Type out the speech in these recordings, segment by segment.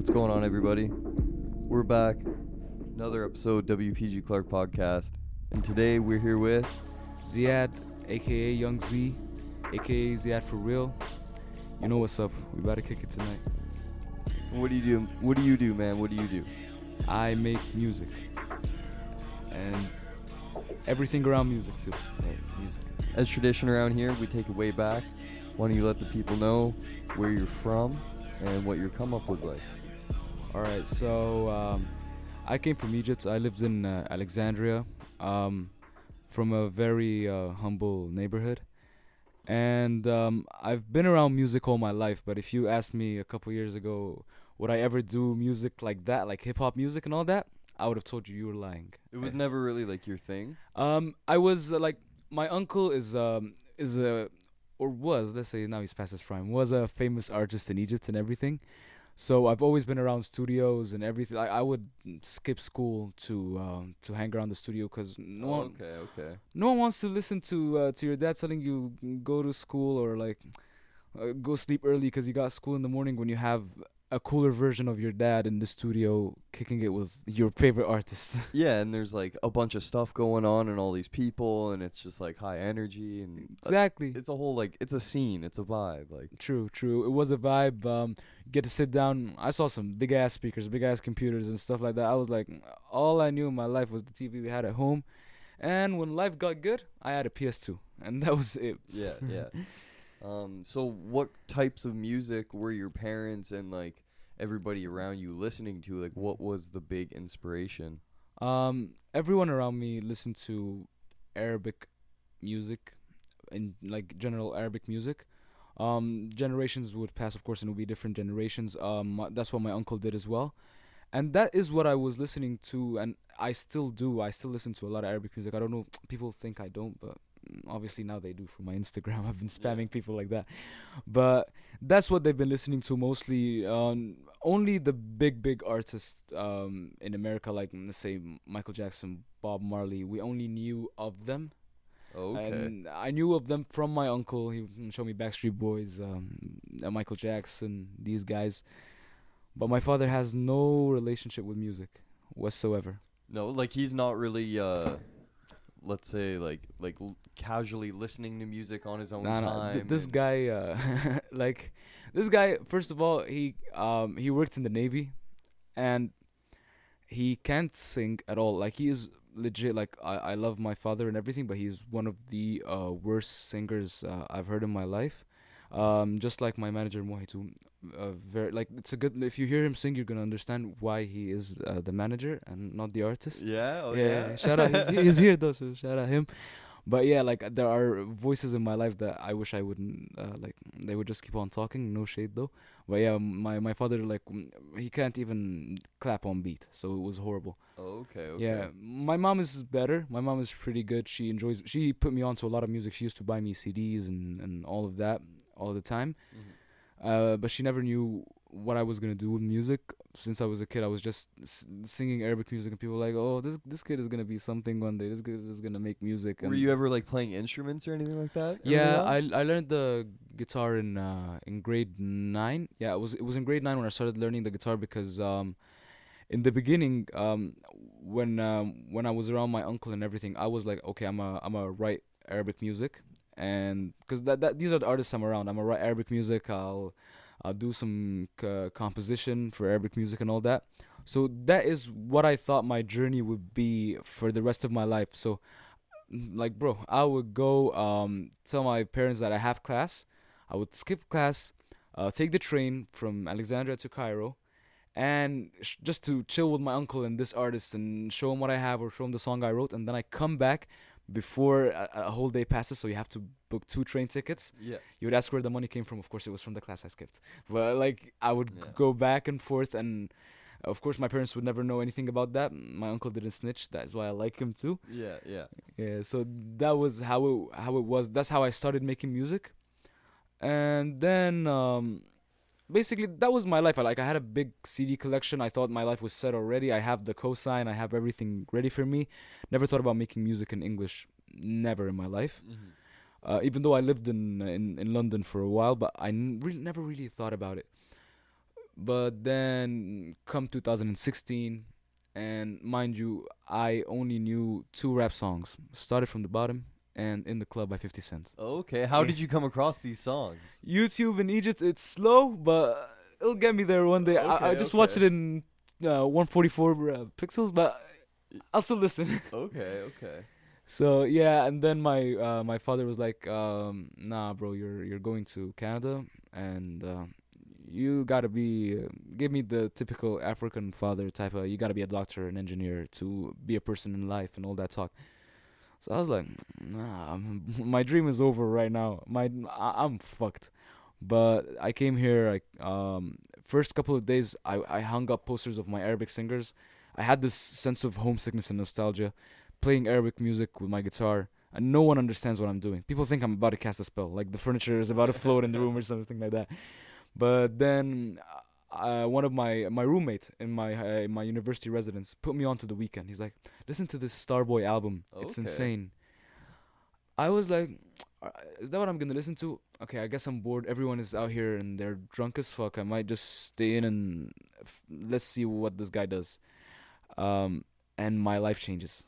What's going on, everybody? We're back. Another episode, WPG Clark podcast. And today we're here with... Ziad, aka Young Z, aka Ziad for real. You know what's up. We about to kick it tonight. What do you do? What do you do, man? What do you do? I make music. And everything around music, too. Yeah, music. As tradition around here, we take it way back. Why don't you let the people know where you're from and what your come up was like? Alright, so I came from Egypt. I lived in Alexandria, from a very humble neighborhood. And I've been around music all my life, but if you asked me a couple years ago, would I ever do music like that, like hip-hop music and all that, I would have told you were lying. It was never really like your thing? I was my uncle is a or was, let's say now he's past his prime, was a famous artist in Egypt and everything. So I've always been around studios and everything. I would skip school to hang around the studio because no one wants to listen to your dad telling you go to school or like go sleep early because you got school in the morning when you have a cooler version of your dad in the studio kicking it with your favorite artist. Yeah, and there's like a bunch of stuff going on and all these people, and it's just like high energy and Exactly. it's a whole like it's a scene, it's a vibe. Like True. It was a vibe. Get to sit down. I saw some big ass speakers, big ass computers and stuff like that. I was like, all I knew in my life was the TV we had at home, and when life got good, I had a PS2, and that was it. yeah. So what types of music were your parents and like everybody around you listening to? Like what was the big inspiration? Everyone around me listened to Arabic music and like general Arabic music. Generations would pass, of course, and it would be different generations. That's what my uncle did as well. And that is what I was listening to, and I still do. I still listen to a lot of Arabic music. I don't know, people think I don't, but obviously now they do for my Instagram. I've been spamming people like that. But that's what they've been listening to mostly. Only the big artists in America, like let's say Michael Jackson, Bob Marley, we only knew of them. Okay. And I knew of them from my uncle. He would show me Backstreet Boys, Michael Jackson, these guys. But my father has no relationship with music whatsoever. No, like he's not really let's say like casually listening to music on his own time. This guy, this guy. First of all, he worked in the Navy, and he can't sing at all. Like he is legit. Like I love my father and everything, but he's one of the worst singers I've heard in my life. Just like my manager Mohitu, very like it's a good. If you hear him sing, you're gonna understand why he is the manager and not the artist. Yeah. Oh yeah. yeah. Shout out, he's here though, so shout out him. But yeah, like there are voices in my life that I wish I wouldn't like. They would just keep on talking, no shade though. But yeah, my father like he can't even clap on beat, so it was horrible. Okay. Yeah, my mom is better. My mom is pretty good. She enjoys. She put me on to a lot of music. She used to buy me CDs and all of that all the time. Mm-hmm. But she never knew what I was gonna do with music. Since I was a kid, I was just singing Arabic music, and people were like, "Oh, this kid is gonna be something one day. This kid is gonna make music." And Were you ever like playing instruments or anything like that? yeah, I learned the guitar in grade 9. Yeah, it was in grade 9 when I started learning the guitar because in the beginning when I was around my uncle and everything, I was like, okay, I'm a write Arabic music, and because that these are the artists I'm around. I'm a write Arabic music. I'll do some composition for Arabic music and all that. So that is what I thought my journey would be for the rest of my life. So like bro, I would go tell my parents that I have class. I would skip class, take the train from Alexandria to Cairo, and just to chill with my uncle and this artist and show him what I have or show him the song I wrote, and then I come back before a whole day passes, so you have to book 2 train tickets. Yeah. You would ask where the money came from. Of course, it was from the class I skipped. But like I would go back and forth, and of course my parents would never know anything about that. My uncle didn't snitch. That's why I like him too. Yeah. So that was how it was. That's how I started making music, and then basically that was my life. I had a big CD collection. I thought my life was set already. I have the cosign. I have everything ready for me. Never thought about making music in English. Never in my life. Mm-hmm. Even though I lived in London for a while, but I never really thought about it. But then come 2016, and mind you, I only knew two rap songs. Started from the bottom and In the Club by 50 Cent. Okay, how did you come across these songs? YouTube in Egypt, it's slow, but it'll get me there one day. I Okay, just watch okay. it in 144 pixels, but I'll still listen. Okay, okay. So yeah, and then my father was like, "Nah, bro, you're going to Canada, and you gotta be give me the typical African father type of. You gotta be a doctor, an engineer to be a person in life, and all that talk." So I was like, "Nah, my dream is over right now. I'm fucked." But I came here. First couple of days, I hung up posters of my Arabic singers. I had this sense of homesickness and nostalgia, playing Arabic music with my guitar, and no one understands what I'm doing. People think I'm about to cast a spell, like the furniture is about to float in the room or something like that. But then, one of my roommate in my university residence put me on to The Weekend. He's like, "Listen to this Starboy album. It's Okay. insane." I was like, "Uh, is that what I'm gonna listen to? Okay, I guess I'm bored. Everyone is out here and they're drunk as fuck. I might just stay in and let's see what this guy does." Um, and my life changes.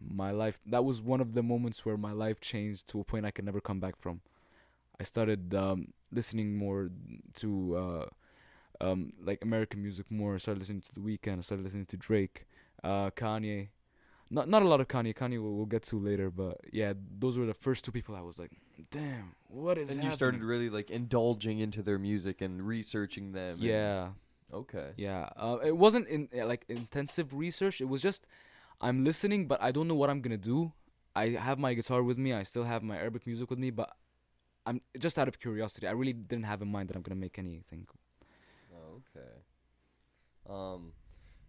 My life, that was one of the moments where my life changed to a point I could never come back from. I started listening more to like American music more. I started listening to The Weeknd. I started listening to Drake, Kanye. Not a lot of Kanye. Kanye we'll get to later, but yeah, those were the first two people I was like, damn, what is And you started happening? really like indulging into their music and researching them and Yeah, okay. yeah. It wasn't in like intensive research. It was just I'm listening, but I don't know what I'm gonna do. I have my guitar with me. I still have my Arabic music with me, but I'm just out of curiosity. I really didn't have in mind that I'm gonna make anything. Okay. Um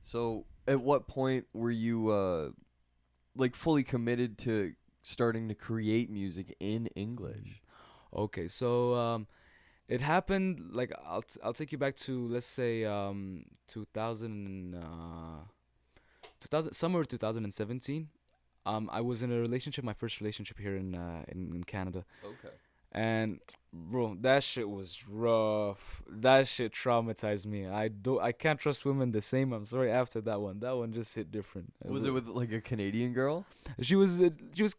so at what point were you like fully committed to starting to create music in English? Okay, so it happened like I'll take you back to let's say 2000 2000 summer 2017. I was in a relationship, my first relationship here in Canada, Okay. and bro, that shit was rough. That shit traumatized me. I can't trust women the same. I'm sorry. After that one just hit different. Was it with like a Canadian girl? She was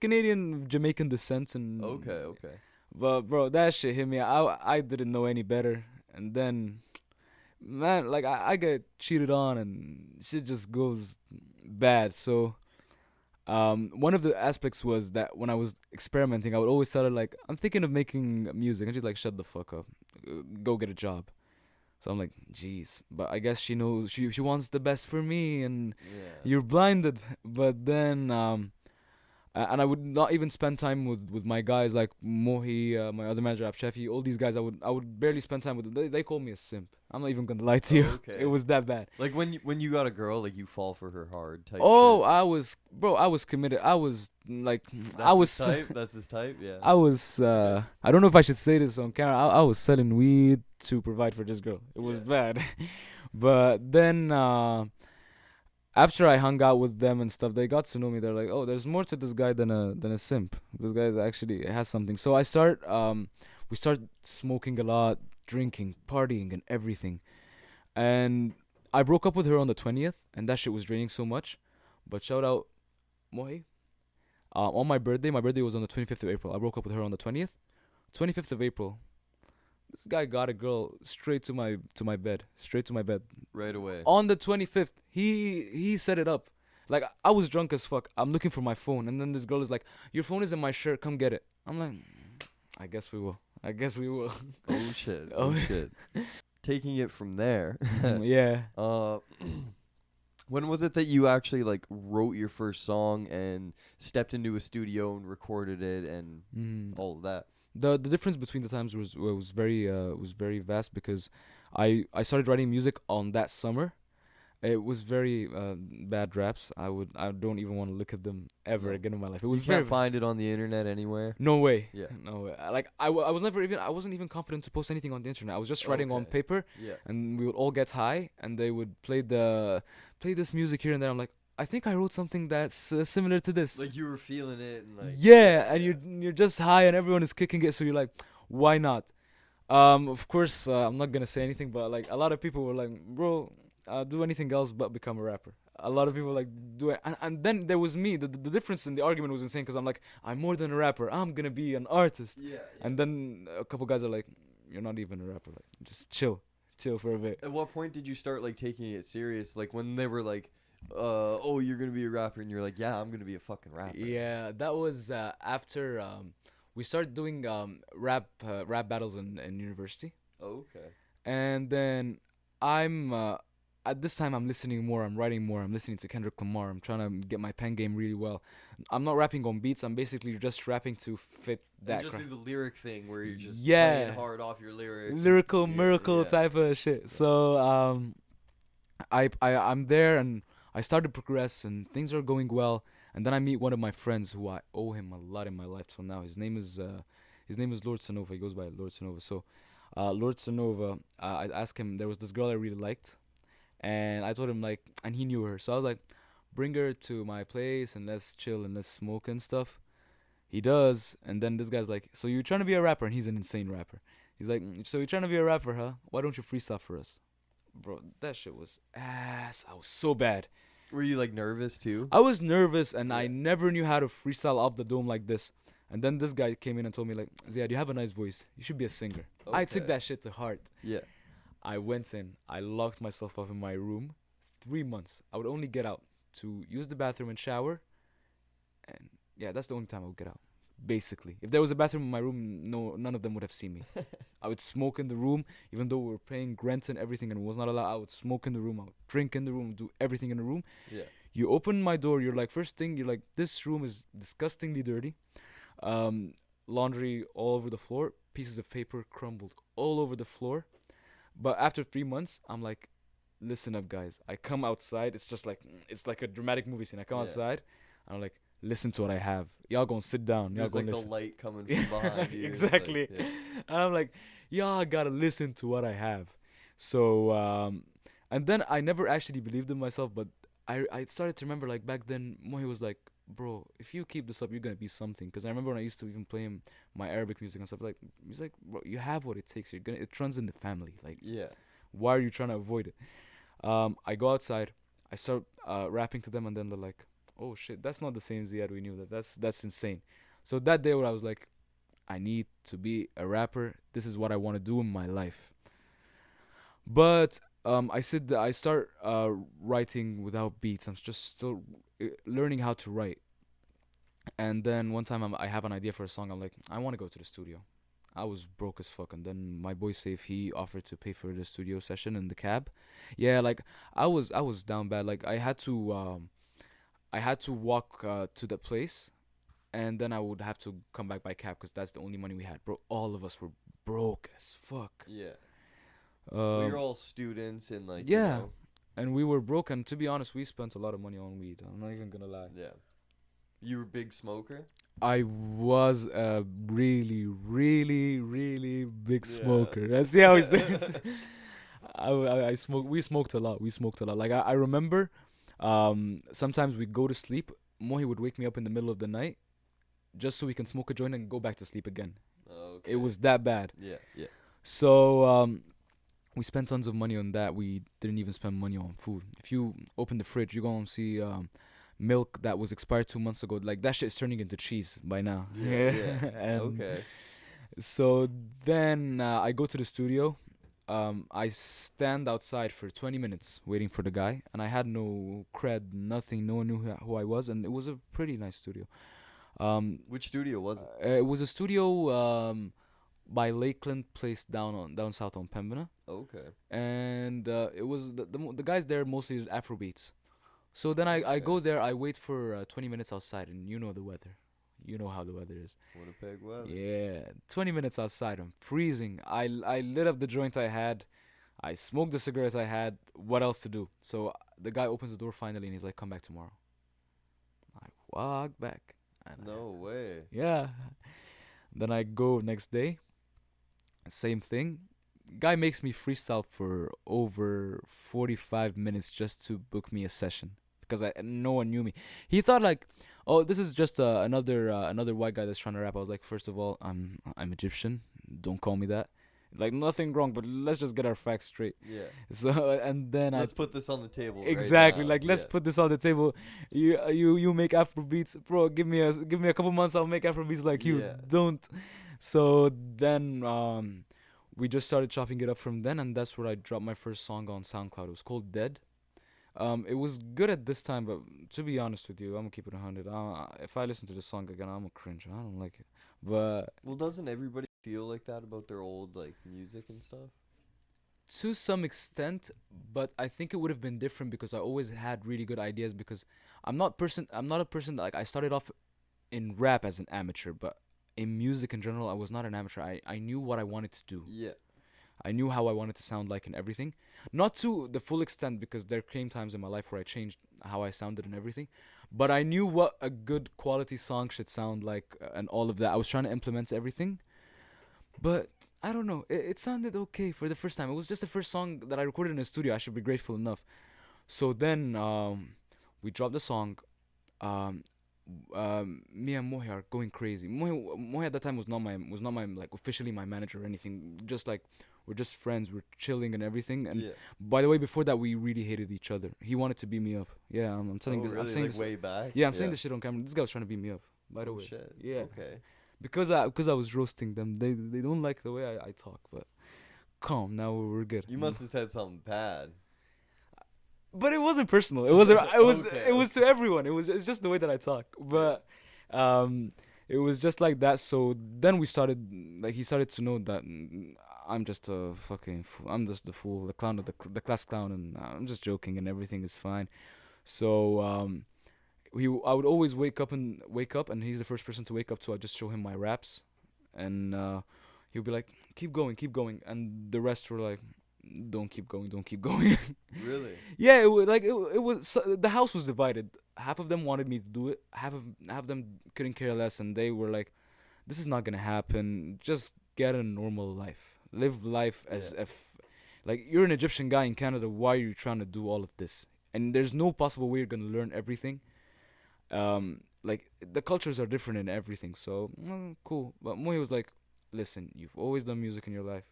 Canadian Jamaican descent, and Okay, okay. but bro, that shit hit me. I didn't know any better, and then man, like I get cheated on, and shit just goes bad. So one of the aspects was that when I was experimenting, I would always tell her like, I'm thinking of making music, and she's like, shut the fuck up, go get a job. So I'm like, jeez, but I guess she knows she wants the best for me, and Yeah. you're blinded. But then and I would not even spend time with my guys like Mohi, my other manager, Abshefi, all these guys. I would barely spend time with them. They call me a simp. I'm not even gonna lie to you. It Okay. was that bad. Like when you got a girl, like you fall for her hard type Oh, shit. I was, bro. I was committed. I was like, I That's his was, type. That's his type. Yeah. I was. I don't know if I should say this on camera. I was selling weed to provide for this girl. It was Yeah. bad, but then after I hung out with them and stuff, they got to know me. They're like, "Oh, there's more to this guy than a simp. This guy is actually has something." So we start smoking a lot, drinking, partying, and everything. And I broke up with her on the 20th, and that shit was draining so much. But shout out Mohi. On my birthday was on the 25th of April. I broke up with her on the 20th. 25th of April, this guy got a girl straight to my bed, straight to my bed. Right away. On the 25th, he set it up. Like I was drunk as fuck. I'm looking for my phone, and then this girl is like, "Your phone is in my shirt. Come get it." I'm like, "I guess we will. I guess we will." Oh shit. Oh Oh shit. Taking it from there. yeah. uh when was it that you actually like wrote your first song and stepped into a studio and recorded it and Mm. all of that? The difference between the times was very vast because I started writing music on that summer. It was very bad raps. I don't even want to look at them ever No. again in my life. It You was can't very find it on the internet anywhere. no way. Yeah. No way. I was never even I wasn't even confident to post anything on the internet. I was just writing on Okay. paper, Yeah. and we would all get high, and they would play this music here and there. I'm like, I think I wrote something that's similar to this. Like you were feeling it and like Yeah, and you're just high, and everyone is kicking it, so you're like, why not? Of course, I'm not gonna say anything, but like a lot of people were like, "Bro, do anything else but become a rapper." A lot of people like do it, and then there was me. The difference in the argument was insane because I'm like, I'm more than a rapper. I'm gonna be an artist. Yeah, And then a couple guys are like, "You're not even a rapper. Like, just chill for a bit." At what point did you start like taking it serious? Like when they were like, oh, you're gonna be a rapper, and you're like, yeah, I'm gonna be a fucking rapper. Yeah, that was after we started doing rap battles in university, Oh, okay. and then I'm at this time I'm listening more, I'm writing more, I'm listening to Kendrick Lamar. I'm trying to get my pen game really well. I'm not rapping on beats. I'm basically just rapping to fit And that. just do the lyric thing where you're just Yeah, playing hard off your lyrics. lyrical Yeah, miracle yeah. type of shit. So I'm there and I start to progress and things are going well. And then I meet one of my friends who I owe him a lot in my life till now. His name is Lord Sonova. He goes by Lord Sonova. So Lord Sonova, I asked him. There was this girl I really liked, and I told him like, and he knew her. So I was like, bring her to my place and let's chill and let's smoke and stuff. He does, and then this guy's like, so you're trying to be a rapper? And he's an insane rapper. He's like, so you're trying to be a rapper, huh? Why don't you freestyle for us? Bro, that shit was ass. I was so bad. Were you like nervous too? I was nervous and I Yeah. never knew how to freestyle off the dome like this. And then this guy came in and told me like, Ziad, you have a nice voice. You should be a singer. I took Okay. that shit to heart. Yeah. I went in. I locked myself up in my room. 3 months. I would only get out to use the bathroom and shower. And yeah, that's the only time I would get out. Basically, if there was a bathroom in my room, no, none of them would have seen me. I would smoke in the room, even though we were paying rent and everything, and it was not allowed. I would smoke in the room. I would drink in the room, do everything in the room. Yeah. You open my door. You're like, first thing, you're like, this room is disgustingly dirty. Laundry all over the floor. Pieces of paper crumbled all over the floor. But after 3 months, I'm like, listen up, guys. I come outside. It's like a dramatic movie scene. I come Yeah. outside. I'm like, listen to what I have. Y'all gonna sit down. Y'all There's gonna like listen. the light coming from behind you. Exactly. Like, yeah. And I'm like, y'all gotta listen to what I have. So, and then I never actually believed in myself, but I started to remember like back then, Mohi was like, bro, if you keep this up, you're gonna be something. Because I remember when I used to even play him my Arabic music and stuff, like, he's like, bro, you have what it takes. It runs in the family. Like, Yeah. why are you trying to avoid it? I go outside, I start rapping to them, and then they're like, "Oh shit, that's not the same Ziad we knew. That's insane." So that day, where I was like, "I need to be a rapper. This is what I want to do in my life." But I start writing without beats. I'm just still learning how to write. And then one time I have an idea for a song. I'm like, I want to go to the studio. I was broke as fuck, and then my boy Safe, he offered to pay for the studio session in the cab. Yeah, like I was down bad. Like I had to walk to the place, and then I would have to come back by cab because that's the only money we had. Bro, all of us were broke as fuck. Yeah. Well, you're Um, all students and like yeah, and we were broke, and to be honest, we spent a lot of money on weed. I'm not even gonna lie. yeah. You were a big smoker. I was a really, really, really big Yeah. smoker. That's how it's I smoked. We smoked a lot. We smoked a lot. Like I remember, sometimes we'd go to sleep. Mohi would wake me up in the middle of the night, just so we can smoke a joint and go back to sleep again. Okay. It was that bad. Yeah. Yeah. So we spent tons of money on that. We didn't even spend money on food. If you open the fridge, you're gonna see milk that was expired 2 months ago. Like that shit is turning into cheese by now. Yeah. Yeah. And Okay. so then I go to the studio. I stand outside for 20 minutes waiting for the guy, and I had no cred, nothing. No one knew who I was, and it was a pretty nice studio. Which studio was it? It was a studio by Lakeland Place down south on Pembina, Okay. and it was the guys there mostly did Afrobeats. So then I Okay. go there, I wait for 20 minutes outside, and you know the weather. You know how the weather is. Winnipeg weather. Yeah, 20 minutes outside. I'm freezing. I lit up the joint I had. I smoked the cigarette I had. What else to do? So the guy opens the door finally, and he's like, "Come back tomorrow." I walk back. And No way. yeah. Then I go next day. Same thing. Guy makes me freestyle for over 45 minutes just to book me a session because no one knew me. He thought like, oh, this is just another white guy that's trying to rap. I was like, first of all, I'm Egyptian. Don't call me that. Like nothing wrong, but let's just get our facts straight. Yeah. So and then Let's put this on the table exactly right now. like let's put this on the table. You make Afro beats, bro. Give me a couple months, I'll make Afro beats like you. Yeah. Don't. So then we just started chopping it up from then, and that's where I dropped my first song on SoundCloud. It was called Dead. It was good at this time, but to be honest with you, I'm gonna keep it 100. If I listen to the song again, I'm gonna cringe. I don't like it. But Well, doesn't everybody feel like that about their old like music and stuff? to some extent, but I think it would have been different because I always had really good ideas. Because I'm not a person that, like, I started off in rap as an amateur, but in music in general, I was not an amateur. I knew what I wanted to do. Yeah. I knew how I wanted to sound like and everything. Not to the full extent because there came times in my life where I changed how I sounded and everything. But I knew what a good quality song should sound like and all of that. I was trying to implement everything. But I don't know. It sounded okay for the first time. It was just the first song that I recorded in a studio. I should be grateful enough. So then we dropped the song. Um, Me and Mohi are going crazy. Mohi at that time was not my like officially my manager or anything. Just like we're just friends. We're chilling and everything. And Yeah. by the way, before that, we really hated each other. He wanted to beat me up. Yeah, I'm telling Oh, this. really? I'm saying Like this. way back. Yeah, I'm saying this shit on camera. This guy was trying to beat me up. By the Oh way. shit. Yeah. Okay. Because I was roasting them. They don't like the way I talk. But calm. Now we're good. You must have said something bad. But it wasn't personal. It was Okay, it was to everyone. It's just the way that I talk. But it was just like that. So then we started, like, he started to know that I'm just a fucking fool. I'm just the fool, the clown of the class clown, and I'm just joking and everything is fine. So I would always wake up, and he's the first person to wake up. So I just show him my raps, and he'll be like, keep going, and the rest were like, don't keep going. Really? Yeah, it was so, the house was divided. Half of them wanted me to do it. Half of them couldn't care less, and they were like, "This is not gonna happen. Just get a normal life. Live life as Yeah. if, like, you're an Egyptian guy in Canada. Why are you trying to do all of this? And there's no possible way you're gonna learn everything. Like, the cultures are different in everything. So cool. But Mohi was like, "Listen, you've always done music in your life.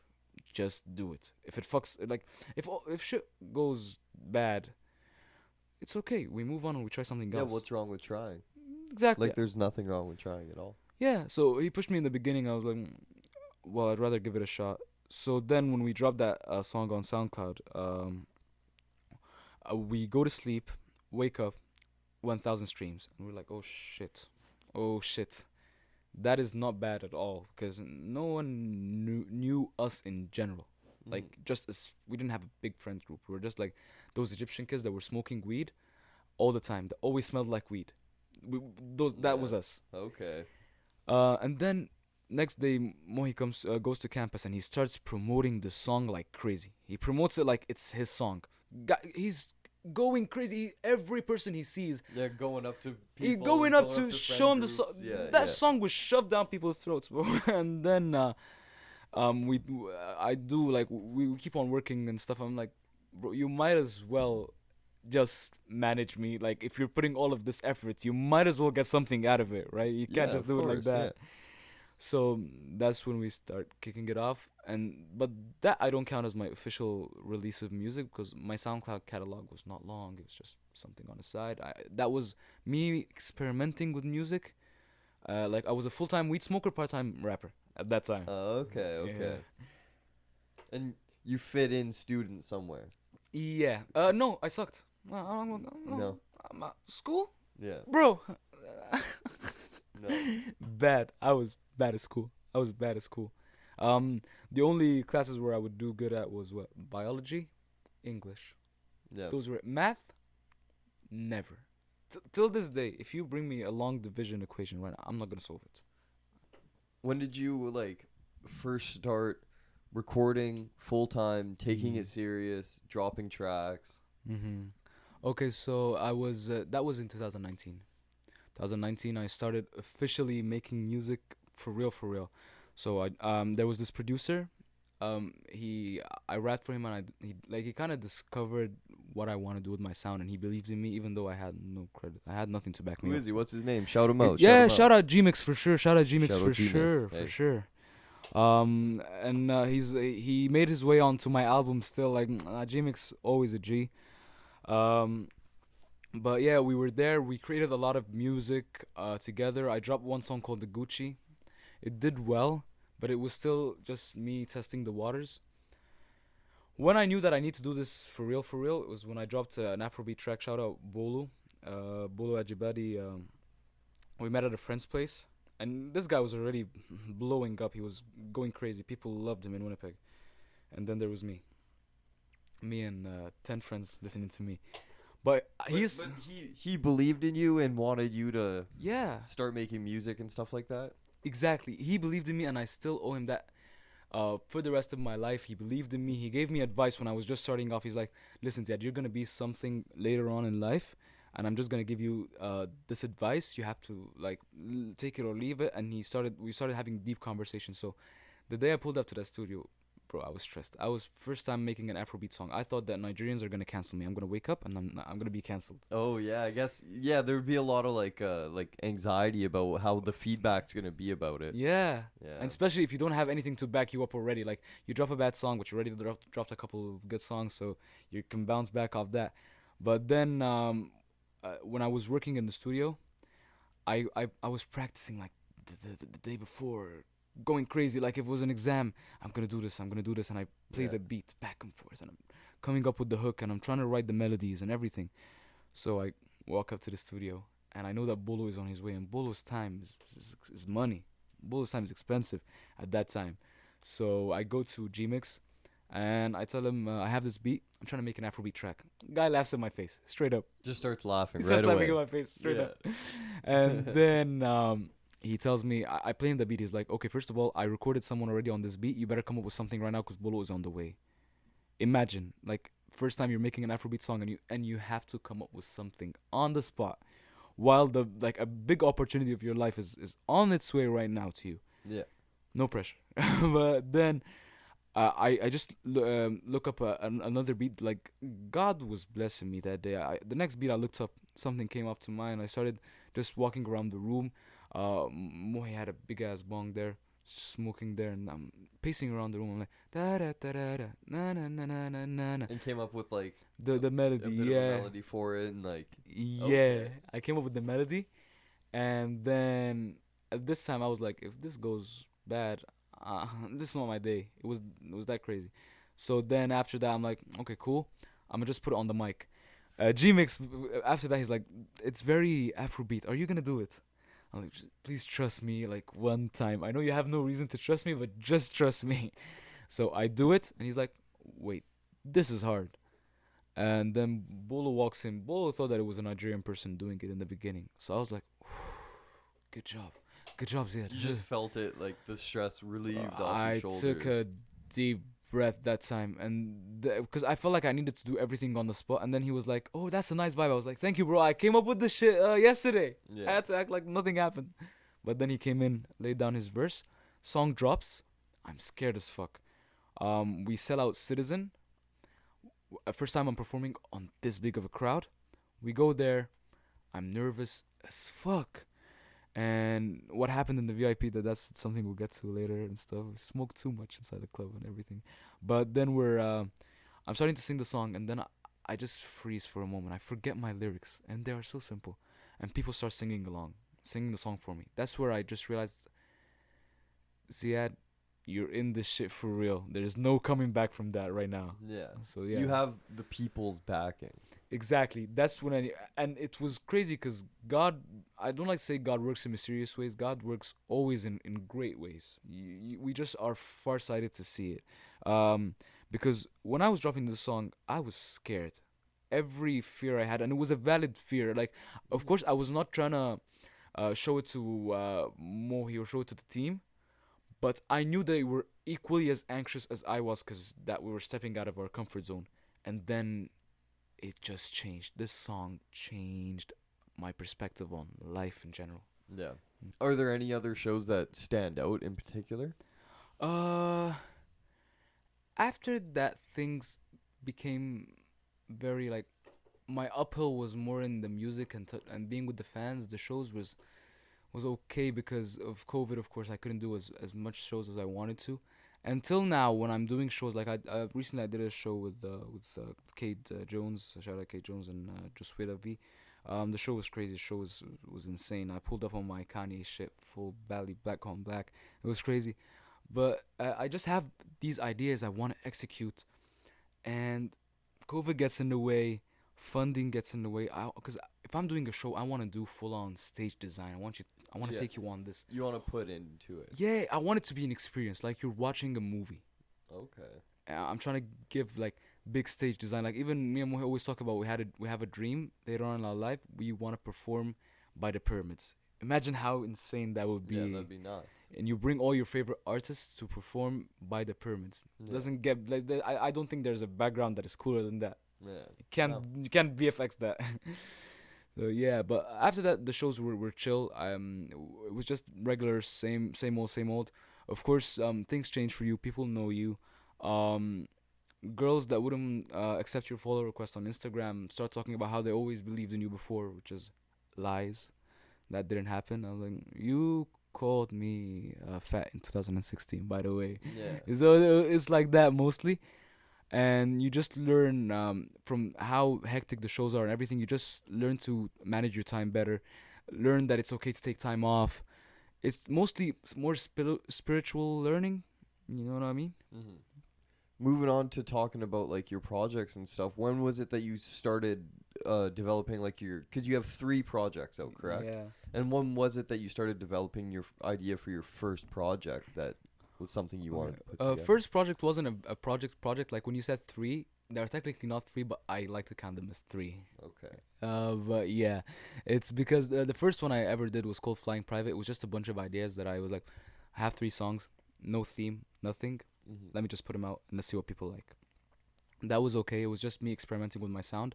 Just do it. If it fucks, like, if shit goes bad, it's okay. We move on and we try something Yeah. else." What's wrong with trying? Exactly. Like, there's nothing wrong with trying at all. Yeah. So he pushed me in the beginning. I was like, well, I'd rather give it a shot. So then when we dropped that song on SoundCloud, we go to sleep, wake up, 1,000 streams, and we're like, oh shit. That is not bad at all because no one knew us in general. Like, just as we didn't have a big friend group, we were just like those Egyptian kids that were smoking weed all the time. That always smelled like weed. That was us. Okay. And then next day, Mohi goes to campus and he starts promoting the song like crazy. He promotes it like it's his song. He's going crazy. Every person he sees, Yeah, going up to people. he going up to friend show him the song. groups. Yeah, That yeah. song was shoved down people's throats, bro. And then I do, like, we keep on working and stuff. I'm like, bro, you might as well just manage me. Like, if you're putting all of this effort, you might as well get something out of it, right? You can't Yeah, just of do it like course, that. So that's when we start kicking it off. But that I don't count as my official release of music because my SoundCloud catalog was not long. It was just something on the side. That was me experimenting with music. Like, I was a full-time weed smoker, part-time rapper at that time. Okay. Yeah. And you fit in student somewhere. Yeah. No, I sucked. No. School? Yeah. Bro. No. Bad. I was bad at school. The only classes where I would do good at was what? Biology, English. Yeah. Those were math. Never. Till this day, if you bring me a long division equation right now, I'm not gonna solve it. When did you like first start recording full time, taking it serious, dropping tracks? Okay, so I was that was in 2019. 2019, I started officially making music for real. So there was this producer. I rapped for him, and he kind of discovered what I want to do with my sound, and he believed in me even though I had no credit. I had nothing to back me Who up. is he? What's his name? Shout him out. Yeah, him shout out. out G-Mix for sure. Shout out G-Mix Shout for out G-Mix, sure, hey. for sure. And he made his way onto my album still. Like J-Mix always a G. Um, but yeah, we were there. We created a lot of music together. I dropped one song called the Gucci. It did well, but it was still just me testing the waters. When I knew that I need to do this for real, it was when I dropped an Afrobeat track. Shout out Bolu, Bolu Ajibadi. We met at a friend's place, and this guy was already blowing up. He was going crazy. People loved him in Winnipeg. And then there was me and 10 friends listening to me. But But he believed in you and wanted you to yeah, start making music and stuff like that. exactly. He believed in me, and I still owe him that. For the rest of my life, he believed in me. He gave me advice when I was just starting off. He's like, "Listen, Ziad, you're gonna be something later on in life, and I'm just gonna give you this advice. You have to like take it or leave it." And we started having deep conversations. So, the day I pulled up to that studio, bro, I was stressed. I was first time making an Afrobeat song. I thought that Nigerians are gonna cancel me. I'm gonna wake up and I'm gonna be canceled. Oh yeah, I guess yeah. There would be a lot of like anxiety about how the feedback's gonna be about it. Yeah. Yeah. And especially if you don't have anything to back you up already. Like, you drop a bad song, but you already dropped a couple of good songs, so you can bounce back off that. But then, when I was working in the studio, I was practicing like the day before, going crazy. Like, if it was an exam, I'm gonna do this. And I play Yeah. the beat back and forth, and I'm coming up with the hook, and I'm trying to write the melodies and everything. So I walk up to the studio, and I know that Bolo is on his way, and Bolo's time is money. Bolo's time is expensive at that time. So I go to Gmix, and I tell him I have this beat. I'm trying to make an Afrobeat track. Guy laughs in my face, straight up. Just starts laughing He right starts laughing in away. my face, straight Yeah. up. And then he tells me, I play him the beat. He's like, okay, first of all, I recorded someone already on this beat. You better come up with something right now because Bolo is on the way. Imagine, like, first time you're making an Afrobeat song, and you have to come up with something on the spot, while the like a big opportunity of your life is on its way right now to you. Yeah. No pressure. But then I just look up another beat. Like, God was blessing me that day. The next beat I looked up, something came up to mind. I started just walking around the room. Mohi had a big ass bong there, smoking there, and I'm pacing around the room. I'm like da da da da da na na na na na na na. And came up with like The melody, a bit yeah, of a melody for it and like yeah. okay. I came up with the melody, and then at this time I was like, if this goes bad, this is not my day. It was that crazy. So then after that, I'm like, okay, cool. I'm gonna just put it on the mic. G-Mix, after that, he's like, it's very Afrobeat. Are you gonna do it? I'm like, please trust me, like, one time. I know you have no reason to trust me, but just trust me. So I do it, and he's like, wait, this is hard. And then Bolo walks in. Bolo thought that it was a Nigerian person doing it in the beginning. So I was like, good job. Good job, Ziad. You just felt it like the stress relieved off your I shoulders. took a deep breath that time, and because I felt like I needed to do everything on the spot. And then he was like, "Oh, that's a nice vibe." I was like, "Thank you, bro. I came up with this shit yesterday. I Yeah. had to act like nothing happened." But then he came in, laid down his verse. Song drops. I'm scared as fuck. We sell out Citizen. First time I'm performing on this big of a crowd. We go there. I'm nervous as fuck. And what happened in the VIP, that's something we'll get to later and stuff. We smoked too much inside the club and everything. But then I'm starting to sing the song, and then I just freeze for a moment. I forget my lyrics, and they are so simple. And people start singing along, singing the song for me. That's where I just realized, Ziad, you're in this shit for real. There's no coming back from that right now. Yeah. So yeah, You have the people's backing. exactly. That's when and it was crazy because God, I don't like to say God works in mysterious ways. God works always in great ways. We just are farsighted to see it. Because when I was dropping this song, I was scared. Every fear I had, and it was a valid fear. Like, of course, I was not trying to show it to Mohi or show it to the team, but I knew they were equally as anxious as I was because that we were stepping out of our comfort zone. And then it just changed. This song changed my perspective on life in general. Yeah. Are there any other shows that stand out in particular? Uh, After that, things became very like, my uphill was more in the music and being with the fans. The shows was okay because of COVID. Of course, I couldn't do as much shows as I wanted to. Until now, when I'm doing shows, like I recently I did a show with Kate Jones. Shout out Kate Jones and Josué V. The show was crazy. The show was insane. I pulled up on my Kanye shit, full belly, black on black. It was crazy, but I just have these ideas I want to execute, and COVID gets in the way, funding gets in the way. Because if I'm doing a show, I want to do full on stage design. I want to Yeah. take you on this. You want to put into it. Yeah, I want it to be an experience, like you're watching a movie. Okay. I'm trying to give like big stage design. Like even me and Mohi always talk about we have a dream later on in our life. We want to perform by the pyramids. Imagine how insane that would be. Yeah, that'd be nuts. And you bring all your favorite artists to perform by the pyramids. Yeah. Doesn't get like I don't think there's a background that is cooler than that. Yeah. You can't VFX that. So yeah, but after that the shows were chill. It was just regular same old. Of course, things change for you. People know you. Um, Girls that wouldn't accept your follow request on Instagram start talking about how they always believed in you before, which is lies. That didn't happen. I was like, you called me fat in 2016, by the way. Yeah. So it's like that mostly, and you just learn from how hectic the shows are and everything. You just learn to manage your time better. Learn that it's okay to take time off. It's mostly more spiritual learning. You know what I mean? Mm-hmm. Moving on to talking about like your projects and stuff. When was it that you started developing like your? Because you have 3 projects out, correct? Yeah. And when was it that you started developing your idea for your first project that was something you wanted to put together? First project wasn't a project. Like when you said 3, they're technically not 3, but I like to count them as 3. Okay. But yeah, it's because the first one I ever did was called Flying Private. It was just a bunch of ideas that I was like, I have 3 songs, no theme, nothing. Mm-hmm. Let me just put them out and let's see what people like. That was okay. It was just me experimenting with my sound.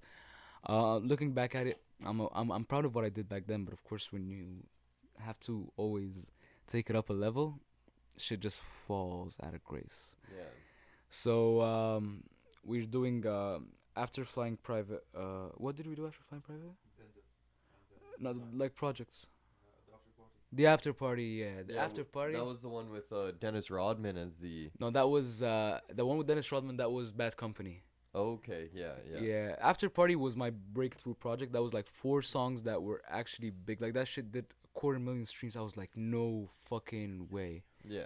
Looking back at it, I'm proud of what I did back then. But of course, when you have to always take it up a level, shit just falls out of grace. Yeah. So we're doing after Flying Private. What did we do after Flying Private? No, like projects. The after party, yeah. The after party. That was the one with Dennis Rodman as the. No, that was the one with Dennis Rodman. That was Bad Company. Okay. Yeah. Yeah. Yeah. After party was my breakthrough project. That was like 4 songs that were actually big. Like that shit did 250,000 streams. I was like, no fucking way. Yeah.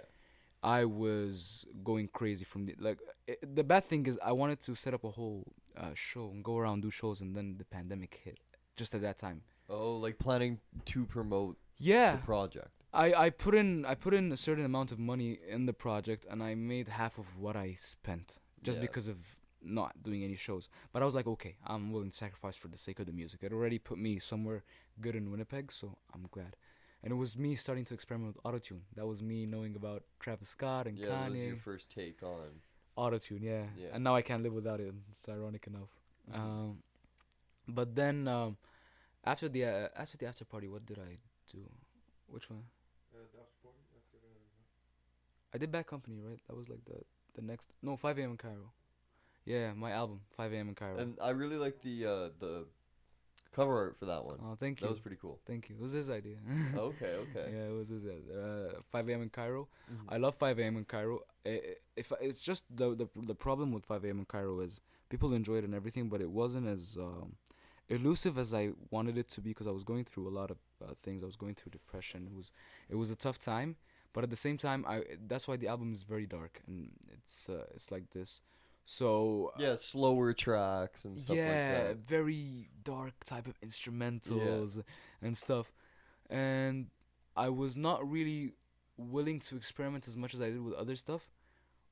I was going crazy from the bad thing is I wanted to set up a whole show and go around do shows, and then the pandemic hit just at that time. Oh, like planning to promote Yeah. the project. I put in a certain amount of money in the project, and I made half of what I spent just Yeah. because of not doing any shows. But I was like, okay, I'm willing to sacrifice for the sake of the music. It already put me somewhere good in Winnipeg, so I'm glad. And it was me starting to experiment with autotune. That was me knowing about Travis Scott and Yeah, that was Kanye. your first take on. Autotune, yeah. Yeah. And now I can't live without it. It's ironic enough. Mhm. But then after the after party, what did I do? Which one? I did Bad Company, right? That was like the next. No, 5 a.m. in Cairo. Yeah, my album, 5 a.m. in Cairo. And I really like the cover art for that one. Oh, thank you. That was pretty cool. Thank you. It was his idea. Okay. Okay. Yeah, it was his. 5 a.m. in Cairo. Mhm. I love 5 a.m. in Cairo. If it's just the problem with 5 a.m. in Cairo is people enjoyed it and everything, but it wasn't as elusive as I wanted it to be because I was going through a lot of things. I was going through depression. It was a tough time, but at the same time, that's why the album is very dark and it's like this. So Yeah, slower tracks and stuff like that. very dark type of instrumentals and stuff, and I was not really willing to experiment as much as I did with other stuff.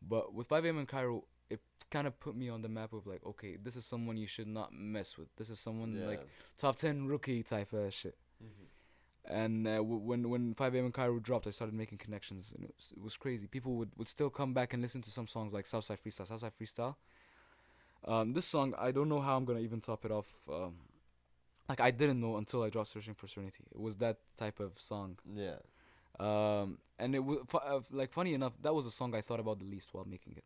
But with 5 a.m. in Cairo, it kind of put me on the map of like, okay, this is someone you should not mess with. This is someone Yeah. like top 10 rookie type of shit. Mhm. And when 5 a.m. in Cairo dropped, I started making connections, and it was crazy. People would still come back and listen to some songs like Southside Freestyle. Southside Freestyle. This song, I don't know how I'm gonna even top it off. Like I didn't know until I dropped Searching for Serenity. It was that type of song. Yeah. And it was like funny enough, that was the song I thought about the least while making it.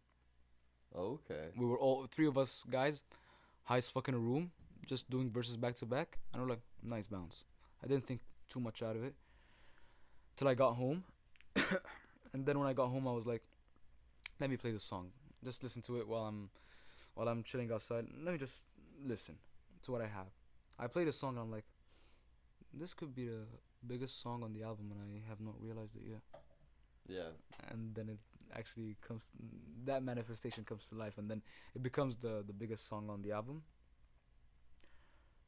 Okay. We were all 3 of us guys, high as fuck in a room, just doing verses back to back, and we're like, nice bounce. I didn't think too much out of it. till I got home. And then when I got home, I was like, let me play this song. Just listen to it while I'm chilling outside. Let me just listen to what I have. I played a song and I'm like, this could be the biggest song on the album, and I have not realized it yet. Yeah. And then it actually comes, that manifestation comes to life, and then it becomes the biggest song on the album.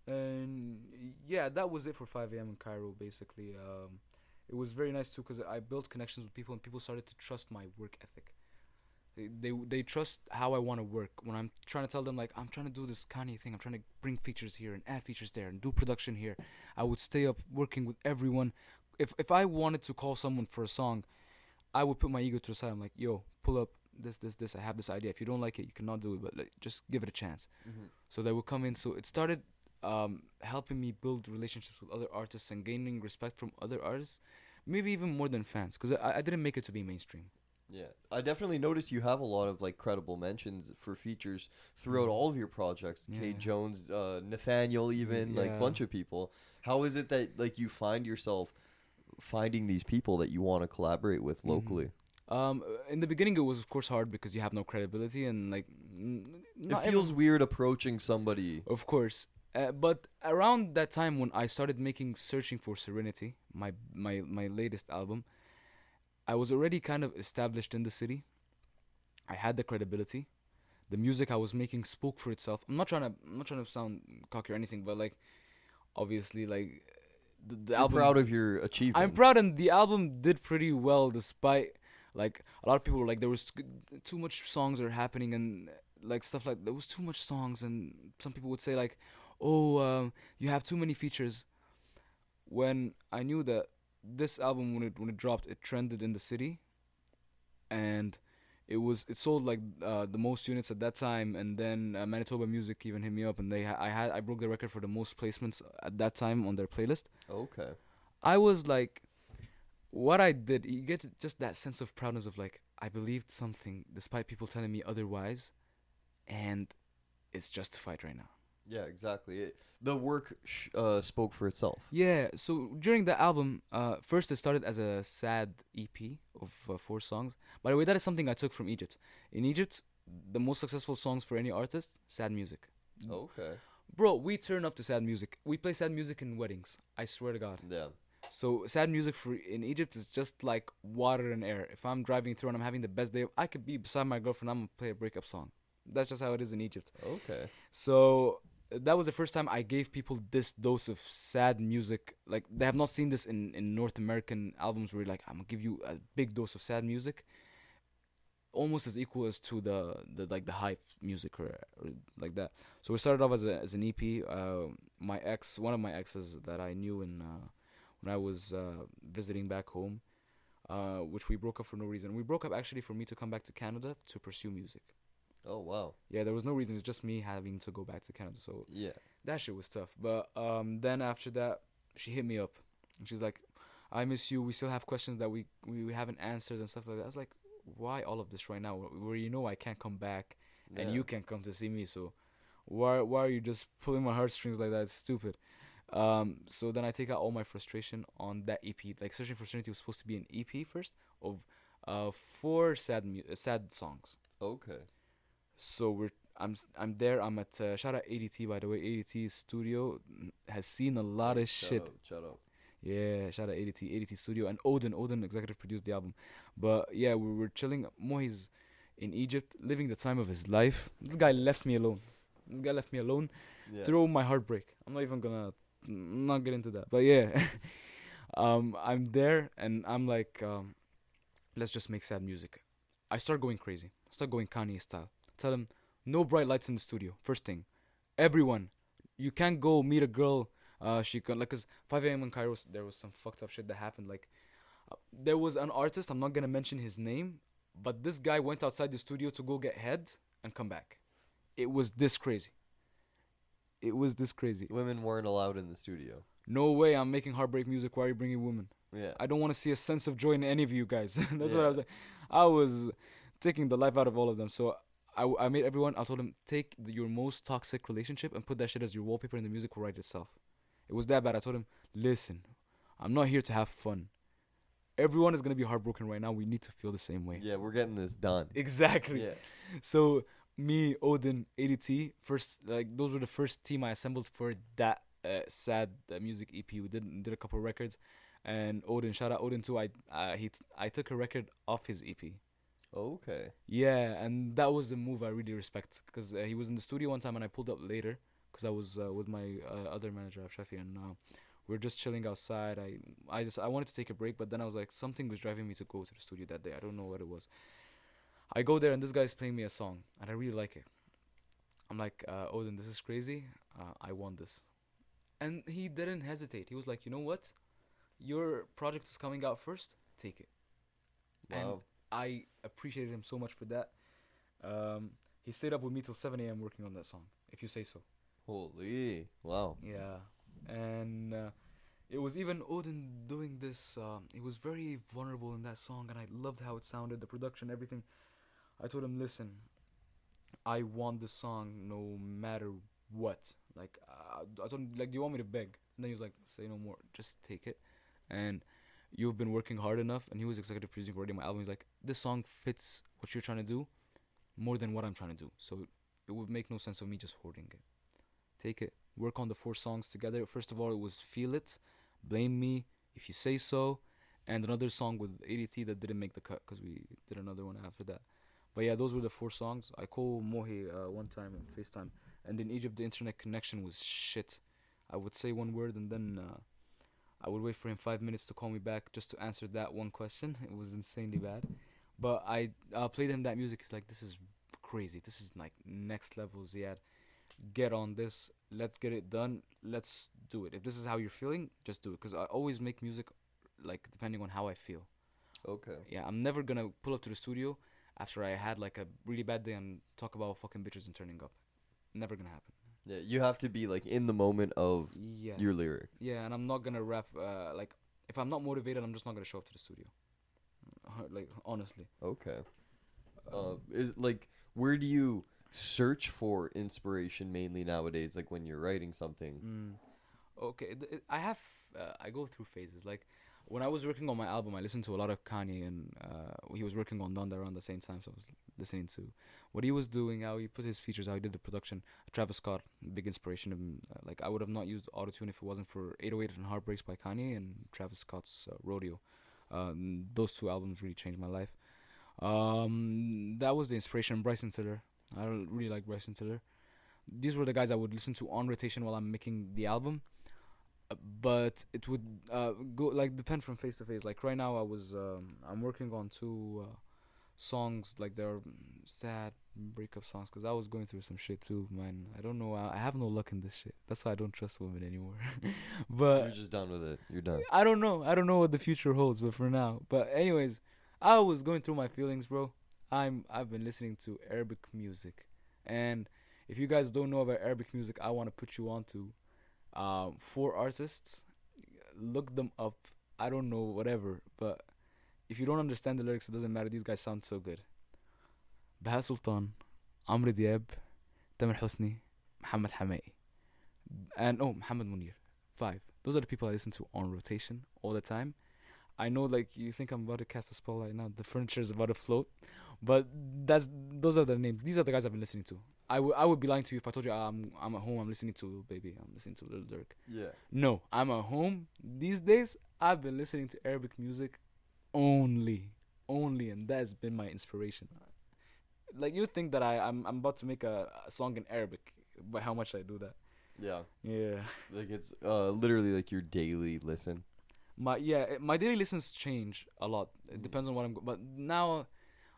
And yeah, that was it for 5 a.m. in Cairo. Basically, it was very nice too because I built connections with people, and people started to trust my work ethic. They trust how I want to work. When I'm trying to tell them like I'm trying to do this Kanye thing, I'm trying to bring features here and add features there and do production here, I would stay up working with everyone. If I wanted to call someone for a song, I would put my ego to the side. I'm like, yo, pull up this. I have this idea. If you don't like it, you cannot do it, but like, just give it a chance. Mm-hmm. So they would come in. So it started helping me build relationships with other artists and gaining respect from other artists, maybe even more than fans, because I didn't make it to be mainstream. Yeah, I definitely noticed you have a lot of like credible mentions for features throughout all of your projects. Yeah. Kate Jones, Nathaniel, even like Yeah. bunch of people. How is it that like you find yourself finding these people that you want to collaborate with locally? In the beginning, it was of course hard because you have no credibility and like. It feels weird approaching somebody. Of course, but around that time when I started making "Searching for Serenity," my latest album, I was already kind of established in the city. I had the credibility. The music I was making spoke for itself. I'm not trying to sound cocky or anything, but like obviously like the You're album. proud of your achievements. I'm proud, and the album did pretty well despite like a lot of people were like there was too much songs are happening and like stuff like there was too much songs, and some people would say like, oh, you have too many features. When I knew that this album when it dropped, it trended in the city, and it sold like the most units at that time, and then Manitoba Music even hit me up, and I broke the record for the most placements at that time on their playlist. Okay. I was like, what I did, you get just that sense of proudness of like I believed something despite people telling me otherwise, and it's justified right now. Yeah, exactly. The work spoke for itself. Yeah, so during the album, first it started as a sad EP of 4 songs. By the way, that is something I took from Egypt. In Egypt, the most successful songs for any artist, sad music. Okay. Bro, we turn up to sad music. We play sad music in weddings. I swear to God. Yeah. So sad music for in Egypt is just like water and air. If I'm driving through and I'm having the best day, I could be beside my girlfriend. I'm gonna play a breakup song. That's just how it is in Egypt. Okay. So that was the first time I gave people this dose of sad music. Like they have not seen this in North American albums where like I'm gonna give you a big dose of sad music, almost as equal as to the like the hype music or like that. So we started off as an EP. One of my exes that I knew when I was visiting back home, which we broke up for no reason. We broke up actually for me to come back to Canada to pursue music. Oh wow. Yeah, there was no reason. It's just me having to go back to Canada. So Yeah. that shit was tough. But then after that, she hit me up, and she's like, "I miss you. We still have questions that we haven't answered and stuff like that." I was like, "Why all of this right now? Where you know I can't come back, and Yeah. you can't come to see me. So why are you just pulling my heartstrings like that? It's stupid." So then I take out all my frustration on that EP. Like Searching for Serenity was supposed to be an EP first of 4 sad songs. Okay. So I'm there. I'm at shout out ADT, by the way. ADT studio has seen a lot of shit. Shut up. Yeah, shout out ADT studio, and Odin executive produced the album. But yeah, we were chilling. Mohi's in Egypt, living the time of his life. This guy left me alone. Yeah. Through my heartbreak. I'm not get into that. But yeah, I'm there, and I'm like, let's just make sad music. I start going crazy. I start going Kanye style. Tell him no bright lights in the studio. First thing, everyone, you can't go meet a girl. She can like, cause 5 a.m. in Cairo, there was some fucked up shit that happened. Like, there was an artist. I'm not gonna mention his name, but this guy went outside the studio to go get head and come back. It was this crazy. Women weren't allowed in the studio. No way. I'm making heartbreak music. Why are you bringing women? Yeah. I don't want to see a sense of joy in any of you guys. That's Yeah. what I was like. I was taking the life out of all of them. So I made everyone. I told them take your most toxic relationship and put that shit as your wallpaper, and the music will write itself. It was that bad. I told him, listen, I'm not here to have fun. everyone is gonna be heartbroken right now. We need to feel the same way. Yeah, we're getting this done. Exactly. Yeah. So me, Odin, ADT, first like those were the first team I assembled for that sad music EP. We did a couple of records, and Odin, shout out Odin too. I took a record off his EP. Okay. Yeah, and that was a move I really respect because he was in the studio one time and I pulled up later because I was with my other manager, Shafi, and we were just chilling outside. I wanted to take a break, but then I was like something was driving me to go to the studio that day. I don't know what it was. I go there and this guy's playing me a song and I really like it. I'm like, Odin, this is crazy. I want this, and he didn't hesitate. He was like, you know what? Your project is coming out first. Take it. And Wow. I appreciated him so much for that. He stayed up with me till 7 a.m. working on that song, if you say so. Holy. Wow. Yeah. And it was even Odin doing this. He was very vulnerable in that song, and I loved how it sounded, the production, everything. I told him, listen, I want this song no matter what. Like, I told him, like, do you want me to beg? And then he was like, say no more, just take it. And you've been working hard enough. And he was executive producing already my album. He's like, this song fits what you're trying to do more than what I'm trying to do. So it would make no sense of me just hoarding it. Take it. Work on the 4 songs together. First of all, it was Feel It, Blame Me, If You Say So, and another song with ADT that didn't make the cut because we did another one after that. But yeah, those were the 4 songs. I called Mohi one time on FaceTime, and in Egypt the internet connection was shit. I would say one word and then I would wait for him 5 minutes to call me back just to answer that one question. It was insanely bad. But I played him that music. He's like, this is crazy. This is like next level, Ziad. Get on this. Let's get it done. Let's do it. If this is how you're feeling, just do it. Because I always make music like depending on how I feel. Okay. Yeah, I'm never gonna pull up to the studio after I had like a really bad day and talk about fucking bitches and turning up. Never gonna happen. Yeah, you have to be like in the moment of Yeah. your lyrics. Yeah, and I'm not gonna rap like if I'm not motivated, I'm just not gonna show up to the studio. Like honestly. Okay. Is like where do you search for inspiration mainly nowadays? Like when you're writing something. Okay, I go through phases. Like when I was working on my album, I listened to a lot of Kanye, and he was working on Donda around the same time, so I was listening to what he was doing, how he put his features, how he did the production. Travis Scott, big inspiration. Like I would have not used autotune if it wasn't for 808 and Heartbreaks by Kanye and Travis Scott's Rodeo. Those 2 albums really changed my life. That was the inspiration. Bryson Tiller. I really like Bryson Tiller. These were the guys I would listen to on rotation while I'm making the album. But it would go like depend from phase to phase. Like right now, I'm working on 2 songs. Like they're sad breakup songs because I was going through some shit too, man. I don't know. I have no luck in this shit. That's why I don't trust women anymore. You're But just done with it. You're done. I don't know. I don't know what the future holds. But for now. But anyways, I was going through my feelings, bro. I've been listening to Arabic music, and if you guys don't know about Arabic music, I want to put you on to 4 artists. Look them up. I don't know whatever, but if you don't understand the lyrics, it doesn't matter. These guys sound so good. Baha Sultan, Amr Diab, Tamer Hosni, Muhammad Hamai, and Muhammad Munir. 5. Those are the people I listen to on rotation all the time. I know, like you think I'm about to cast a spotlight now. The furniture is about to float, but those are the names. These are the guys I've been listening to. I would be lying to you if I told you I'm at home. I'm listening to Lil Baby. I'm listening to Lil Durk. Yeah. No, I'm at home these days. I've been listening to Arabic music only, and that's been my inspiration. Like you think that I'm about to make a song in Arabic, but how much I do that? Yeah. Yeah. Like it's literally like your daily listen. My daily listens change a lot. It depends on what but now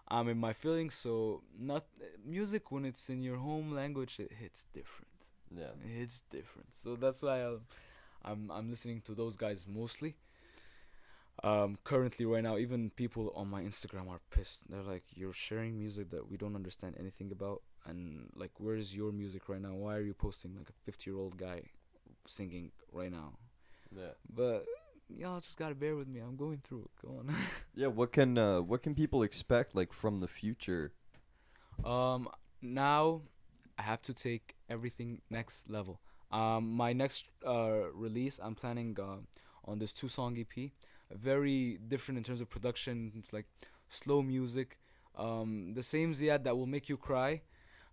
I'm in my feelings, so not music when it's in your home language, it hits different. Yeah. It's different. So that's why I'm listening to those guys mostly. Currently right now, even people on my Instagram are pissed. They're like, "You're sharing music that we don't understand anything about, and like, where's your music right now? Why are you posting like a 50-year-old guy singing right now?" Yeah. But y'all just gotta bear with me. I'm going through it. Go on. Yeah, what can people expect like from the future? Now I have to take everything next level. My next release, I'm planning on this 2-song EP. very different in terms of production. It's like slow music. The same Ziad that will make you cry,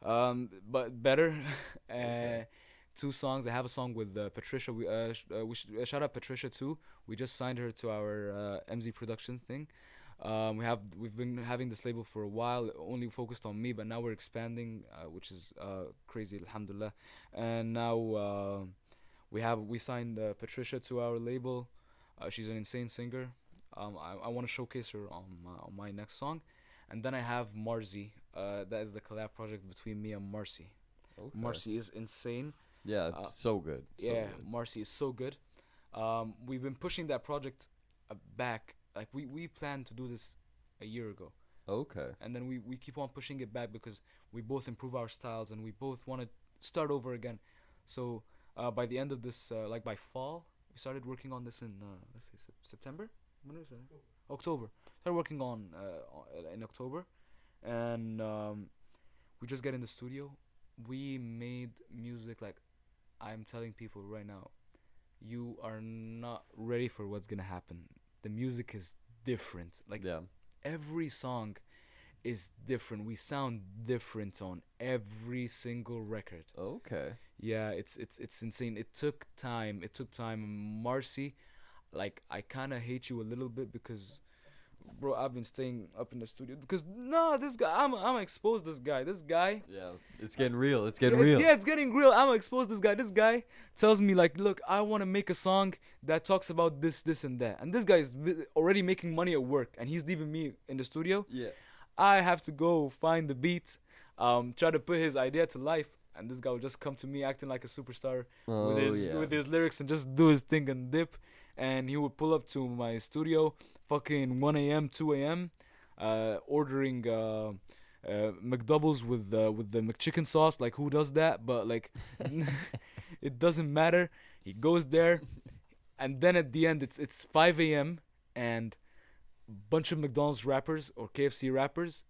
but better. Okay. uh, two songs. I have a song with Patricia. We should shout out Patricia too. We just signed her to our MZ production thing. We've been having this label for a while, only focused on me, but now we're expanding, which is crazy, alhamdulillah. And now we signed Patricia to our label. She's an insane singer. I want to showcase her on my next song, and then I have Marzi. That is the collab project between me and Marcy. Okay. Marcy is insane. Yeah, Uh, so good. So yeah, good. Marcy is so good. We've been pushing that project back. Like we planned to do this a year ago, Okay. and then we keep on pushing it back because we both improve our styles and we both want to start over again. So by the end of this, like by fall, we started working on this in let's say September. When is it? October. Started working on in October, and we just get in the studio. We made music like I'm telling people right now, you are not ready for what's gonna happen. The music is different. Like Yeah. every song is different. We sound different on every single record. Okay. Yeah, it's insane. It took time. It took time. Marcy, like I kind of hate you a little bit because, bro, I've been staying up in the studio because no, this guy, I'm exposed. This guy. Yeah. It's getting real. It's getting Yeah, real. yeah, it's getting real. I'm gonna expose this guy. This guy tells me like, look, I want to make a song that talks about this, and that. And this guy is already making money at work, and he's leaving me in the studio. Yeah. I have to go find the beat, try to put his idea to life, and this guy will just come to me acting like a superstar Oh yeah. with his lyrics and just do his thing and dip. And he would pull up to my studio, fucking 1 a.m., 2 a.m., ordering McDoubles with the McChicken sauce. Like who does that? But like, it doesn't matter. He goes there, and then at the end, it's 5 a.m. and bunch of McDonald's rappers or KFC rappers,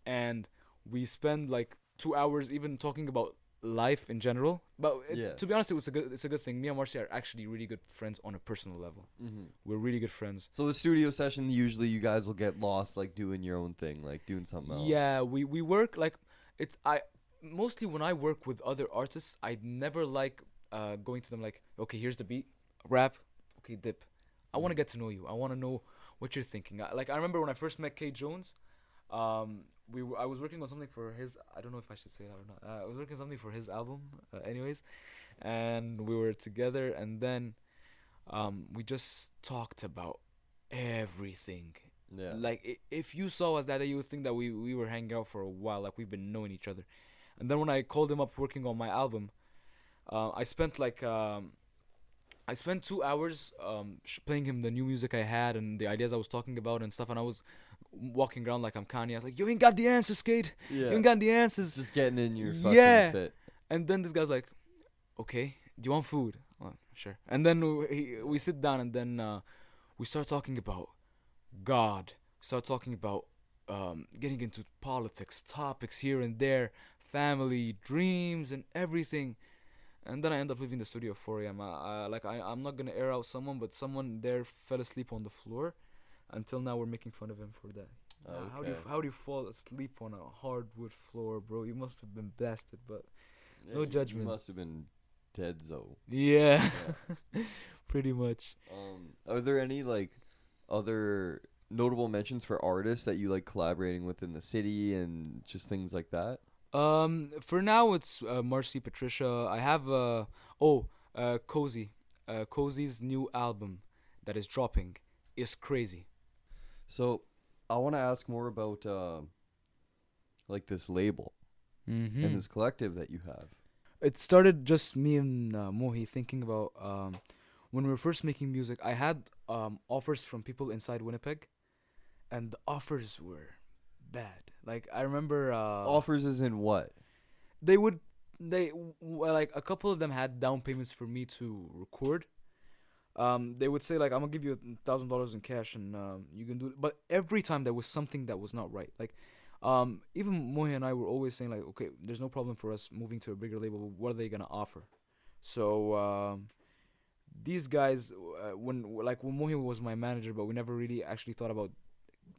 and we spend like 2 hours even talking about life in general. But Yeah. to be honest, it's a good thing. Me and Marcy are actually really good friends on a personal level. Mm-hmm. We're really good friends. So the studio session, usually you guys will get lost like doing your own thing, like doing something else. Yeah, we work like it. I mostly when I work with other artists, I never like going to them like, okay, here's the beat, rap, okay, dip. I want to get to know you. I want to know what you're thinking. I remember when I first met K Jones, I was working on something for his. I don't know if I should say that or not. I was working on something for his album, anyways, and we were together, and then we just talked about everything. Yeah. Like if you saw us that day, you would think that we were hanging out for a while, like we've been knowing each other. And then when I called him up working on my album, I spent like I spent 2 hours playing him the new music I had and the ideas I was talking about and stuff. And I was walking around like I'm Kanye. I was like, "You ain't got the answers, Skate. Yeah. You ain't got the answers." Just getting in your fucking Yeah. fit. And then this guy's like, "Okay, do you want food?" Oh, sure. And then we sit down and then we start talking about God. Start talking about getting into politics, topics here and there, family, dreams, and everything. And then I end up leaving the studio at 4 a.m. I'm not gonna air out someone, but someone there fell asleep on the floor. Until now, we're making fun of him for that. Okay. How do you fall asleep on a hardwood floor, bro? You must have been blasted, but Yeah, no you judgment. must have been dead, though. yeah, pretty much. Are there any like other notable mentions for artists that you like collaborating with in the city and just things like that? For now it's Marcy Patricia. I have Cozy. Cozy's new album that is dropping is crazy. So I want to ask more about like this label Mm-hmm. and this collective that you have. It started just me and Mohi thinking about when we were first making music. I had offers from people inside Winnipeg, and the offers were bad. Like I remember Offers is in what? they would like a couple of them had down payments for me to record. They would say like I'm gonna give you $1,000 in cash and you can do it. But every time there was something that was not right. Like even Mohi and I were always saying like, okay, there's no problem for us moving to a bigger label. But what are they gonna offer? So these guys, when Mohi was my manager, but we never really actually thought about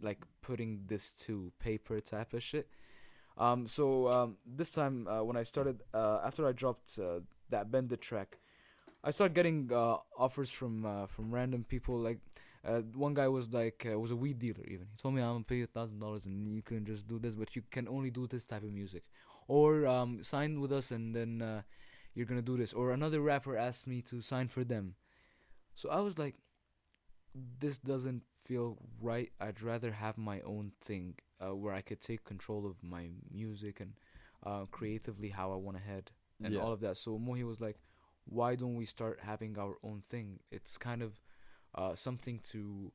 like putting this to paper type of shit. This time when I started, after I dropped that Bendit track, I started getting offers from random people. Like one guy was a weed dealer. Even he told me, I'm gonna pay you $1,000 and you can just do this, but you can only do this type of music, or sign with us and then you're gonna do this. Or another rapper asked me to sign for them. So I was like, this doesn't feel right. I'd rather have my own thing where I could take control of my music and creatively how I want to head and Yeah. all of that. So Mohi was like, why don't we start having our own thing? It's kind of something to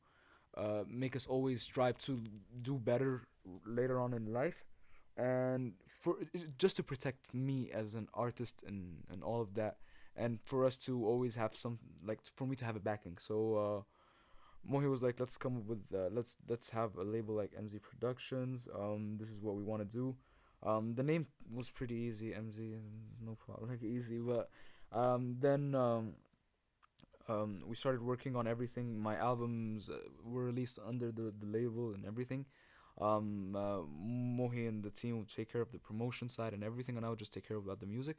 make us always strive to do better later on in life. And just to protect me as an artist and all of that, and for us to always have some, like, for me to have a backing. So Mohi was like, let's come up with let's have a label like MZ Productions. This is what we want to do. The name was pretty easy, MZ, no problem, like easy. But then we started working on everything. My albums were released under the label and everything. Mohi and the team would take care of the promotion side and everything, and I would just take care of about the music.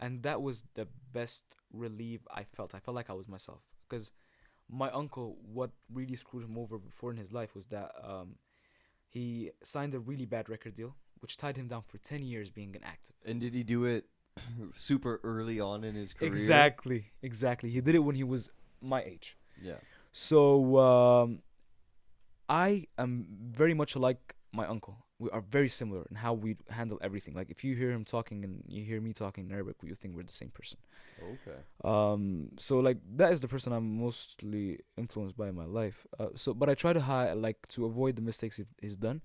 And that was the best relief I felt. I felt like I was myself, because my uncle, what really screwed him over before in his life was that he signed a really bad record deal, which tied him down for 10 years being an active. And did he do it super early on in his career? Exactly. He did it when he was my age. Yeah. So I am very much like my uncle. We are very similar in how we handle everything. Like if you hear him talking and you hear me talking in Arabic, you think we're the same person. Okay. So like that is the person I'm mostly influenced by in my life. But I try to avoid the mistakes he's done.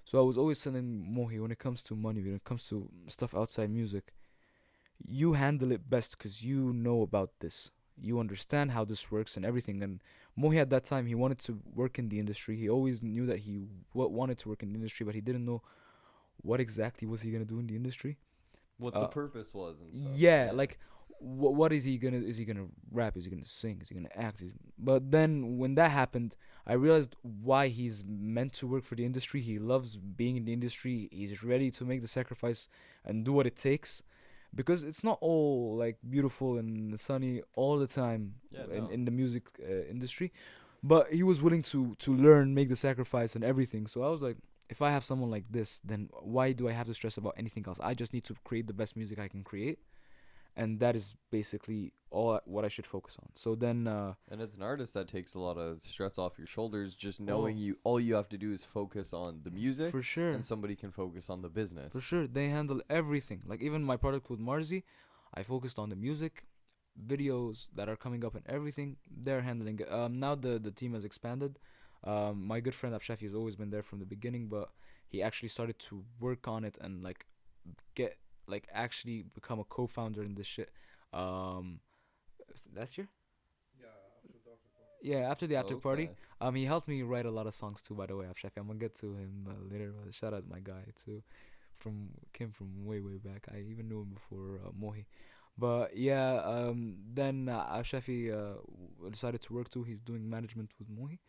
So I was always telling Mohi, when it comes to money, when it comes to stuff outside music, you handle it best because you know about this. You understand how this works and everything. And Mohi at that time, he wanted to work in the industry. He always knew that he wanted to work in the industry, but he didn't know what exactly was he gonna do in the industry. What the purpose was and stuff. Yeah, like what is he gonna? Is he gonna rap? Is he gonna sing? Is he gonna act? But then when that happened, I realized why he's meant to work for the industry. He loves being in the industry. He's ready to make the sacrifice and do what it takes, because it's not all like beautiful and sunny all the time in the music industry. But he was willing to learn, make the sacrifice and everything. So I was like, if I have someone like this, then why do I have to stress about anything else? I just need to create the best music I can create, and that is basically what I should focus on. So then and as an artist, that takes a lot of stress off your shoulders, just knowing all you have to do is focus on the music, for sure, and somebody can focus on the business. For sure, they handle everything. Like even my product with Marzi, I focused on the music, videos that are coming up and everything. They're handling it. Now the team has expanded. My good friend Abshafi has always been there from the beginning, but he actually started to work on it and like get like actually become a co-founder in this shit. Last year? Yeah, after the after party. He helped me write a lot of songs too, by the way, Abshafi. I'm gonna get to him later. Shout out my guy too, came from way back. I even knew him before Mohi. But yeah, then Abshafi decided to work too. He's doing management with Mohi.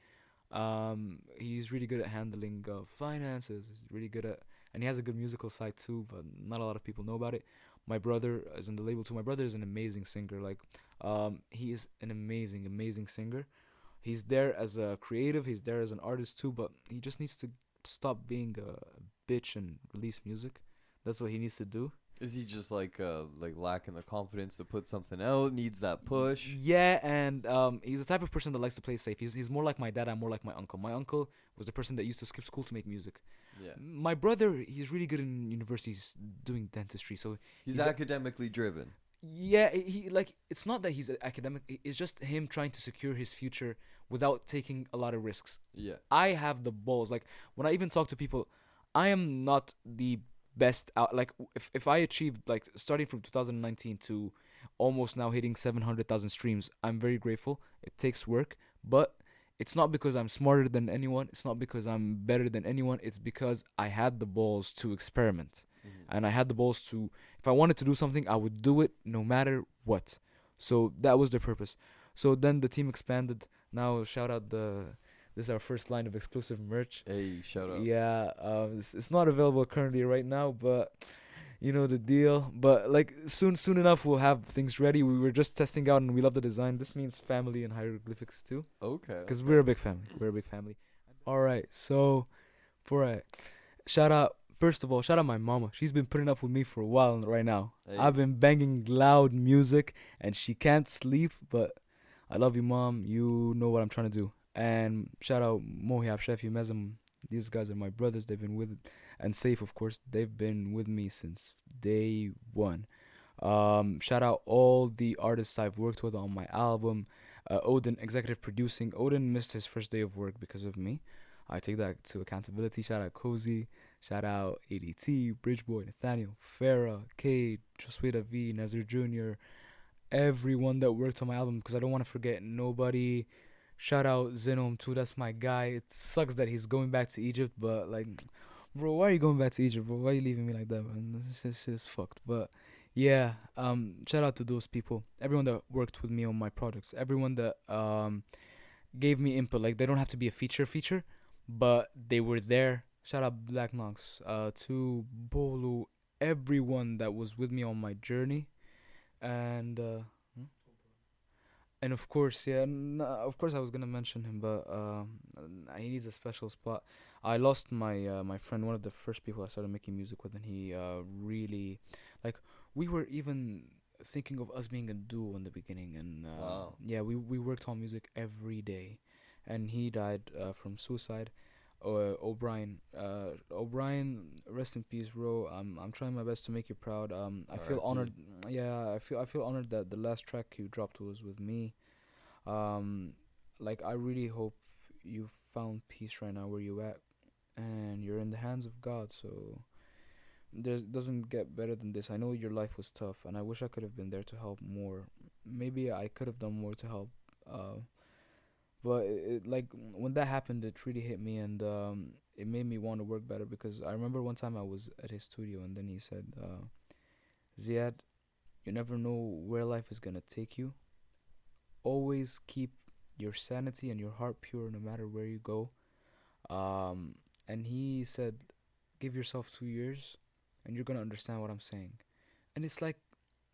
He's really good at handling finances. He's really good at, and he has a good musical side too, but not a lot of people know about it. My brother is in the label too. My brother is an amazing singer. Like, he is an amazing singer. He's there as a creative. He's there as an artist too, but he just needs to stop being a bitch and release music. That's what he needs to do. Is he just like lacking the confidence to put something out? Needs that push? Yeah, and he's the type of person that likes to play safe. He's more like my dad. I'm more like my uncle. My uncle was the person that used to skip school to make music. Yeah. My brother, he's really good in university. He's doing dentistry, so he's academically driven. Yeah, he like, it's not that he's academic. It's just him trying to secure his future without taking a lot of risks. Yeah. I have the balls. Like when I even talk to people, I am not the best out. Like if I achieved, like, starting from 2019 to almost now hitting 700,000 streams, I'm very grateful. It takes work, but it's not because I'm smarter than anyone. It's not because I'm better than anyone. It's because I had the balls to experiment. And I had the balls to, if I wanted to do something, I would do it no matter what. So that was the purpose. So then the team expanded. Now shout out the this is our first line of exclusive merch. Hey, shout out. Yeah, it's not available currently right now, but you know the deal. But like soon enough we'll have things ready. We were just testing out and we love the design. This means family and hieroglyphics too, Okay, because we're okay. a big family. We're a big family. All right, so for a shout out. First of all, shout out my mama. She's been putting up with me for a while right now. I've Hey, been banging loud music and she can't sleep, but I love you, mom. You know what I'm trying to do. And shout out Mohab, Shefi, Mezam. These guys are my brothers. They've been with, and Safe, of course. They've been with me since day one. Shout out all the artists I've worked with on my album. Odin, executive producing. Odin missed his first day of work because of me. I take that to accountability. Shout out Cozy. Shout out ADT, Bridgeboy, Nathaniel, Farah, Cade, Josueda V, Nazir Jr., everyone that worked on my album because I don't want to forget nobody. Shout out Zenom too, that's my guy. It sucks that he's going back to Egypt, but like, bro, why are you going back to Egypt, bro? Why are you leaving me like that, man? This shit is fucked. But yeah, shout out to those people, everyone that worked with me on my projects, everyone that gave me input. Like they don't have to be a feature, but they were there. Shout out Black Knox, to Bolu, everyone that was with me on my journey, and and of course, yeah, of course, I was gonna mention him, but he needs a special spot. I lost my friend, one of the first people I started making music with, and he really, like, we were even thinking of us being a duo in the beginning, and wow. yeah, we worked on music every day, and he died from suicide. O'Brien, rest in peace, bro. I'm trying my best to make you proud. I feel R.I.P. honored. Yeah, I feel honored that the last track you dropped was with me. Um, like I really hope you found peace right now where you at, and you're in the hands of God. So there doesn't get better than this. I know your life was tough, and I wish I could have been there to help more. Maybe I could have done more to help. But like when that happened, it really hit me, and it made me want to work better because I remember one time I was at his studio, and then he said, "Ziad, you never know where life is gonna take you. Always keep your sanity and your heart pure, no matter where you go." Um, and he said, "Give yourself 2 years, and you're gonna understand what I'm saying." And it's like,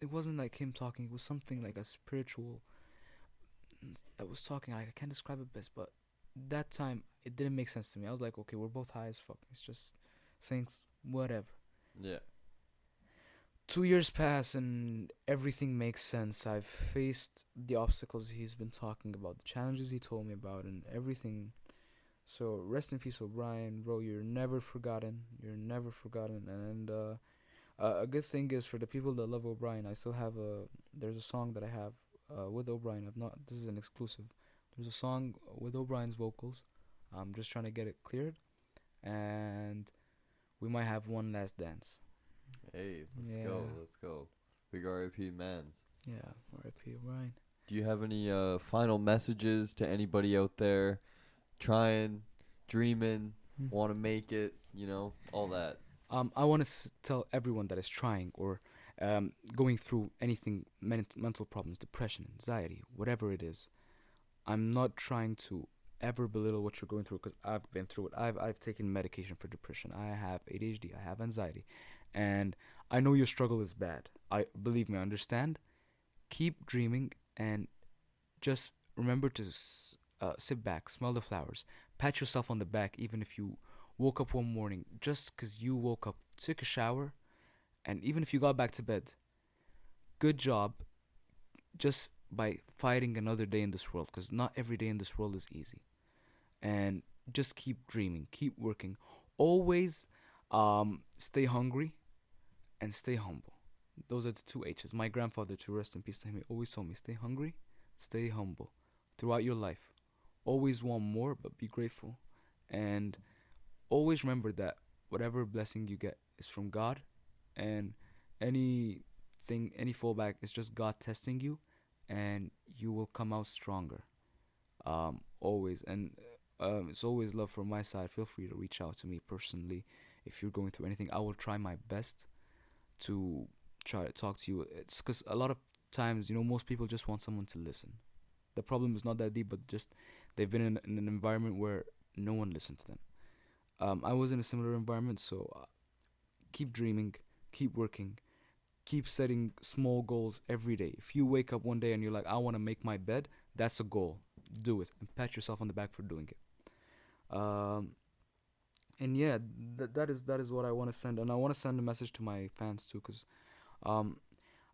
it wasn't like him talking; it was something like a spiritual that was talking. Like I can't describe it best, but that time it didn't make sense to me. I was like, okay, we're both high as fuck. It's just saying whatever. Yeah. 2 years pass and everything makes sense. I've faced the obstacles he's been talking about, the challenges he told me about, and everything. So rest in peace, O'Brien, bro. You're never forgotten. You're never forgotten. And a good thing is for the people that love O'Brien, I still have a. There's a song that I have with O'Brien. I've not. This is an exclusive. There's a song with O'Brien's vocals. I'm just trying to get it cleared, and we might have one last dance. Hey, let's Yeah, go. Let's go. Big R.I.P. Mans. yeah. R.I.P. O'Brien. Do you have any final messages to anybody out there trying, dreaming, Hmm. want to make it, all that? I want to tell everyone that is trying or going through anything, mental problems, depression, anxiety, whatever it is. I'm not trying to ever belittle what you're going through because I've been through it. I've taken medication for depression. I have ADHD. I have anxiety, and I know your struggle is bad. I believe me. I understand. Keep dreaming and just remember to sit back, smell the flowers, pat yourself on the back, even if you woke up one morning just 'cause you woke up, took a shower, and even if you got back to bed, good job just by fighting another day in this world 'cause not every day in this world is easy. And just keep dreaming, keep working. Always stay hungry and stay humble. Those are the two H's. My grandfather, to rest in peace to him, he always told me stay hungry, stay humble throughout your life. Always want more, but be grateful. And always remember that whatever blessing you get is from God, and any fallback is just God testing you, and you will come out stronger. Always, and it's always love from my side. Feel free to reach out to me personally if you're going through anything. I will try my best to try to talk to you. It's because a lot of times, most people just want someone to listen. the problem is not that deep, but just they've been in an environment where no one listened to them. I was in a similar environment, so keep dreaming, keep working, keep setting small goals every day. If you wake up one day and you're like, I want to make my bed, that's a goal. Do it and pat yourself on the back for doing it. Um, and yeah, that is what I want to send, and I want to send a message to my fans too, cause um,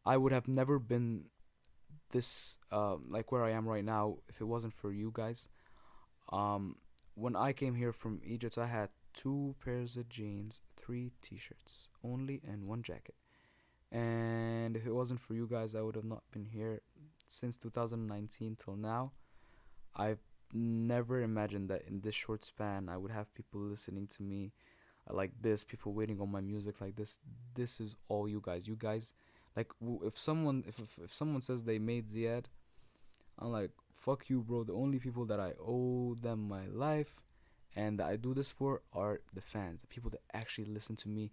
I would have never been this like where I am right now if it wasn't for you guys. Um, when I came here from Egypt, I had two pairs of jeans, three t-shirts only, and one jacket. And if it wasn't for you guys, I would have not been here since 2019 till now. I've never imagined that in this short span I would have people listening to me like this, people waiting on my music like this. This is all you guys. You guys, like, if someone says they made Ziad, I'm like, fuck you, bro. The only people that I owe them my life and that I do this for are the fans, the people that actually listen to me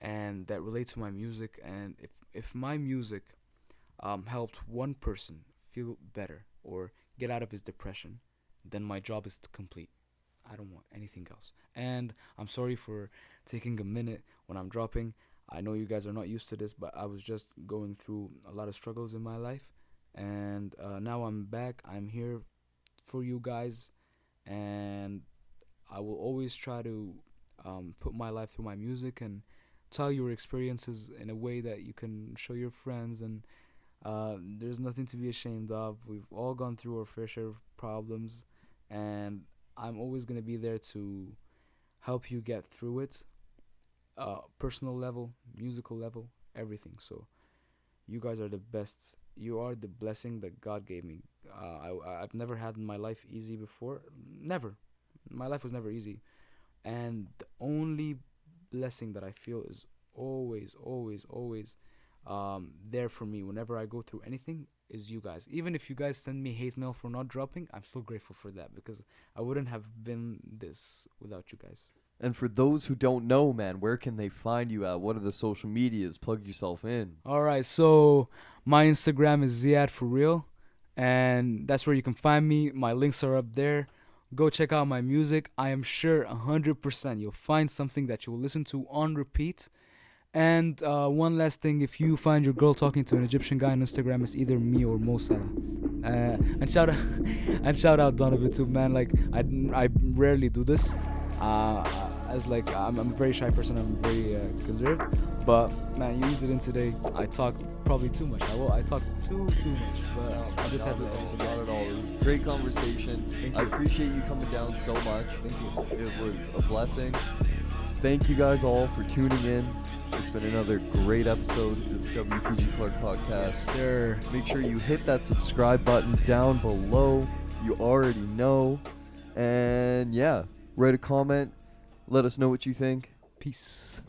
and that relate to my music. And if my music helped one person feel better or get out of his depression, then my job is complete. I don't want anything else. And I'm sorry for taking a minute when I'm dropping. I know you guys are not used to this, but I was just going through a lot of struggles in my life. And now I'm back. I'm here for you guys. And I will always try to put my life through my music and tell your experiences in a way that you can show your friends. And there's nothing to be ashamed of. We've all gone through our fair share of problems. And I'm always going to be there to help you get through it. Personal level, musical level, everything. So you guys are the best. You are the blessing that God gave me. I've never had my life easy before. Never. My life was never easy. And the only blessing that I feel is always, always, always there for me whenever I go through anything is you guys. Even if you guys send me hate mail for not dropping, I'm still grateful for that because I wouldn't have been this without you guys. And for those who don't know, man, where can they find you at? What are the social medias? Plug yourself in. All right, so my Instagram is Ziad for real, and that's where you can find me. My links are up there. Go check out my music. I am sure 100% you'll find something that you will listen to on repeat. And one last thing, if you find your girl talking to an Egyptian guy on Instagram, it's either me or Mo Salah. And shout out, and shout out Donovan too, man. Like I rarely do this. As like I'm a very shy person. I'm very conserved. But man, you used it in today. I talked probably too much. I talked too much. But I just had to. Not at all. It was a great conversation. I appreciate you coming down so much. Thank you. It was a blessing. Thank you guys all for tuning in. It's been another great episode of the WPG Clark podcast. Yes, sir. Make sure you hit that subscribe button down below. You already know. And yeah, write a comment. Let us know what you think. Peace.